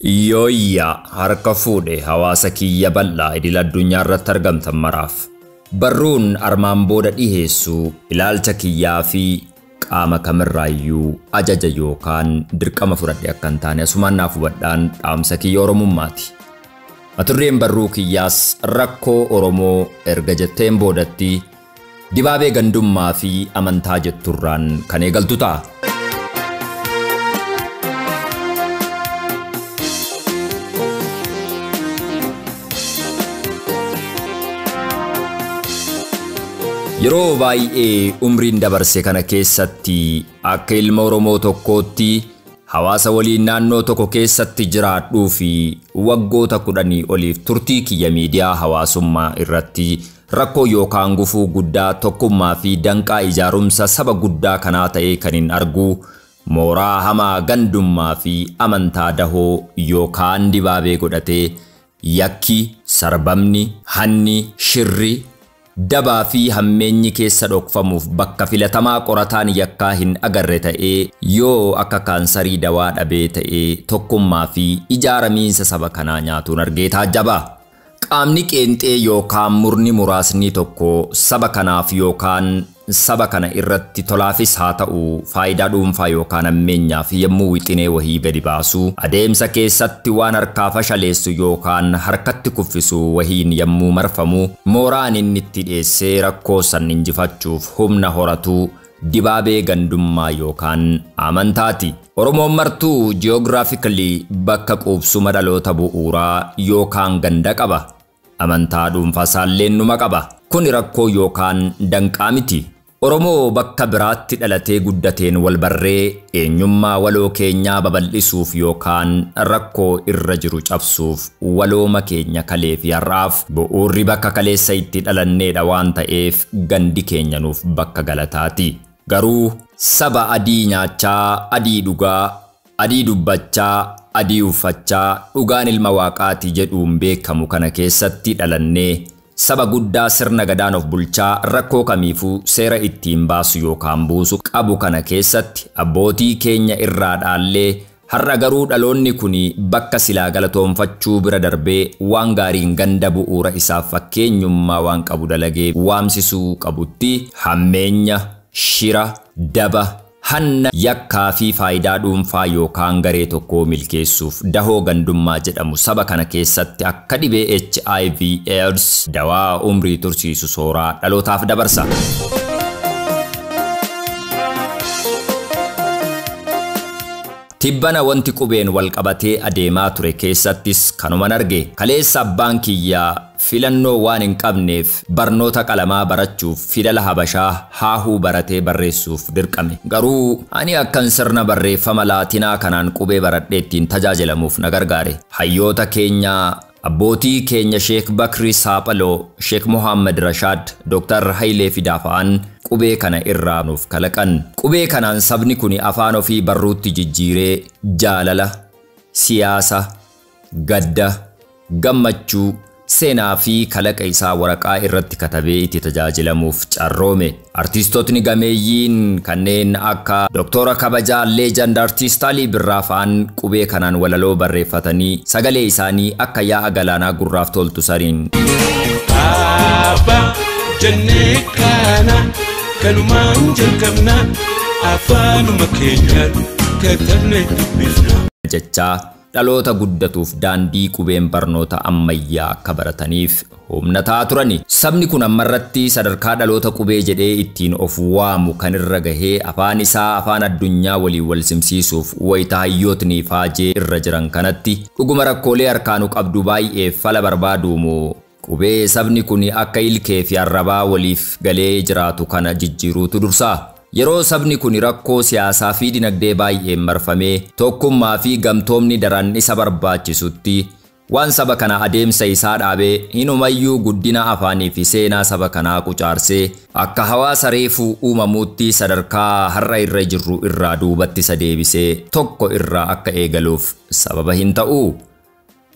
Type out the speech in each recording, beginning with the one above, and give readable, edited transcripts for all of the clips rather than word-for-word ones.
Yooyyaa harka fuudhe hawaasa kiyya bal'aa idil addunyaa irratti argamtan maraaf. Barruun armaan booda dhiheessu ilaalcha kiyyaa fi qaama kamirraayyuu ajaja yookaan dirqama fudhadhe akka hin taane asumaan naaf hubadhaan dhaamsa kiyya Oromummaati. Maturreen barruu kiyyaas rakkoo Oromoo erga jetteen boodatti dibaabee gandummaa fi amantaa jetturraan kan eegaltu ta'a. Yeroo baay'ee umriin dabarse kana keessatti akka ilma Oromoo tokkootti hawaasa waliin naannoo tokko keessatti jiraadhuu fi waggoota 10 oliif turtii kiyya miidiyaa hawaasummaa irratti rakkoo yookaan gufuu guddaa tokkummaa fi danqaa ijaarumsa saba guddaa kanaa ta'ee kan hin argu mooraa hamaa gandummaa fi amantaa dahoo yookaan dibaabee godhatee yakki, sarbamni, hanni, shirri dabaa fi hammeenyi keessa dhokfamuuf bakka filatamaa qorataan yakkaa hin agarre ta'ee yoo akka kaansarii dawaa dhabee ta'ee tokkummaa fi ijaaramiinsa saba kanaa nyaatuun argee taajjaba. Qaamni qeenxee yookaan murni muraasni tokko saba kanaaf yookaan saba kana irratti tolaafis haa ta'u faayidaa dhuunfaa yookaan ammeenyaaf yemmuu wixinee wahii gadi baasu adeemsa keessatti waan harkaa fashaleessu yookaan harkatti kuffisu wahiin yemmuu marfamu mooraan inni itti dhiyeessee rakkoo san injifachuuf humna horatu dibaabee gandummaa yookaan amantaati. Oromoon martuu ji'oogiraafikali bakka quubsuma dhaloota bu'uuraa yookaan ganda qaba. Amantaa dhuunfaa isaallee numa qaba. Kun rakkoo yookaan danqaa miti. Oromoo bakka biraatti dhalatee guddateen wal barree eenyummaa waloo keenyaa babal'isuuf yookaan rakkoo irra jiru cabsuuf walooma keenya kalee fi har'aaf bu'uurri bakka kaleessa itti dhalanneedha waan ta'eef gandi keenya nuuf bakka galataati. Garuu saba adii nyaachaa, adii dhugaa, adii dubbachaa, adii uffachaa dhugaan ilma waaqaati jedhuun beekamu kana keessatti dhalannee saba guddaa sirna gadaan of bulchaa rakkoo kamiifuu seera ittiin baasu yookaan buusu qabu kana keessatti abbootii keenya irraa dhaallee har'a garuu dhaloonni kun bakka silaa galatoonfachuu bira darbee waan gaariin ganda bu'uura isaaf fakkeenyummaa waan qabu dalagee waamsisuu qabutti hammeenya, shira, daba, hanna yakkaa fi faayidaa dhuunfaa yookaan garee tokko milkeessuuf dahoo gandummaa jedhamu saba kana keessatti akka dhibee HIV/AIDS dawaa umrii tursiisu sooraa dhalootaaf dabarsa. Tibbana wanti qubeen wal qabatee adeemaa ture keessattis kanuman arge. Kaleessa abbaan kiyyaa filannoo waan hin qabneef barnoota qalamaa barachuuf fidala habashaa haahuu baratee barreessuuf dirqame. Garuu ani akkan sirna barreeffama laatinaa kanaan qubee baradhee ittiin tajaajilamuuf na gargaare. Hayyoota keenya abbootii keenya Sheek Bakri Saaphaloo, Sheek Muhammad Rashad, Dr. Hayilee Fidaafaan qubee kana irraa nuuf kalaqan. Qubee kanaan sabni kun afaan ofii barruutti jijjiiree jaalala, siyaasa, gadda, gammachuu, seenaa fi kalaqa isaa waraqaa irratti katabee itti tajaajilamuuf carroome. Artistootni gameeyyiin kanneen akka Dr. Kabajaa Legend Artist Ali Birraa fa'aan qubee kanaan walaloo barreeffatanii sagalee isaanii akka yaa'a galaanaa gurraaf toltu sariin. Jennee kana kanumaan jalqabna afaanuma keenyaan katabnee dubbifna jechaa dhaloota guddatuuf daandii qubeen barnoota ammayyaa akka barataniif humnataa turani. Sabni kun ammarratti sadarkaa dhaloota qubee jedhee ittiin of waamu kan irra gahee afaan isaa afaan addunyaa waliin wal simsiisuuf wayita hayyootni faajee irra jiran kanatti dhuguma rakkoolee harkaanuu qabdu baay'eef fala barbaaduumoo qubee sabni kun akka ilkee fi arrabaa waliif galee jiraatu kana jijjiiruutu dursaa. Yeroo sabni kun rakkoo siyaasaa fi dinagdee baay'een marfamee tokkummaa fi gamtoomni daran isa barbaachisutti waan saba kana adeemsa isaa dhaabee hinumayyuu guddina afaanii fi seenaa saba kanaa qucaarsee akka hawaasa reefuu uumamuutti sadarkaa har'a irra jirru irraa duubatti isa deebisee tokko irraa akka eegaluuf sababa hin ta'u.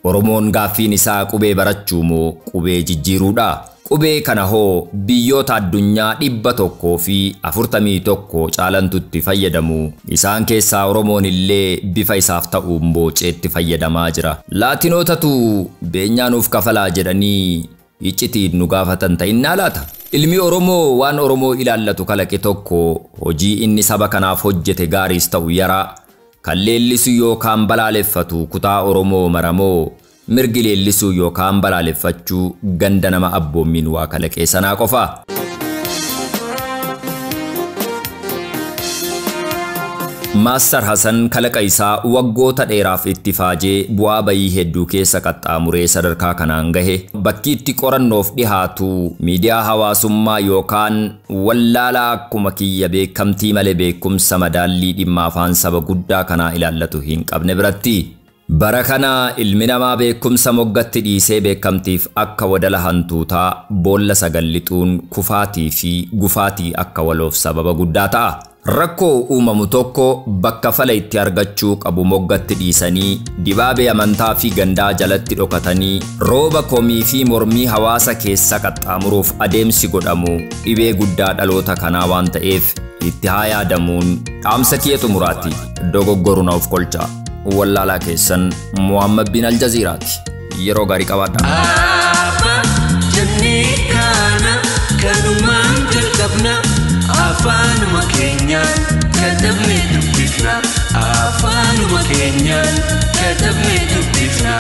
Oromoon gaaffiin isaa qubee barachuu moo qubee jijjiiruudha? Qubee kana hoo biyyoota addunyaa 141 caalantutti fayyadamu. Isaan keessaa Oromoon illee bifa isaaf ta'uun booceetti fayyadamaa jira. Laatinootatu beenyaanuuf kafalaa jedhanii iccitiin nu gaafatan ta'innaa laata? Ilmi Oromoo waan Oromoo ilaallatu kalaqe tokko hojii inni saba kanaaf hojjete gaariis ta'u yaraa kan leellisu yookaan balaaleffatu kutaa Oromoo maramoo mirgi leellisuu yookaan balaaleffachuu ganda nama abboomin waa kalaqee sanaa qofa. Maastar Hasan kalaqa isaa waggoota dheeraaf itti faajee bu'aa bayii hedduu keessa qaxxaamuree sadarkaa kanaan gahe bakki itti qorannoof dhihaatu miidiyaa hawaasummaa yookaan wallaalaa akkuma kiyya beekamtii malee beekumsa madaallii dhimma afaan saba guddaa kanaa ilaallatu hin qabne biratti. Bara kana ilmi namaa beekumsa moggatti dhiisee beekamtiif akka wadala hantuutaa boolla sagallixuun kufaatii fi gufaatii akka waloof sababa guddaa ta'a. Rakkoo uumamu tokko bakka fala itti argachuu qabu moggatti dhiisanii dibaabee amantaa fi gandaa jalatti dhokatanii rooba komii fi mormii hawaasa keessa qaxxaamuruuf adeemsi godhamu dhibee guddaa dhaloota kanaa waan ta'eef itti haa yaadamuun dhaamsa kiyya xumuraati. Dogoggoruu na of kolcha. Wallaalaa keessan Muhammad bin Aljaziiraati. Yeroo gaarii qabaadha. Afaanuma keenyaan katabnee dubbifna. Afaanuma keenyaan katabnee dubbifna.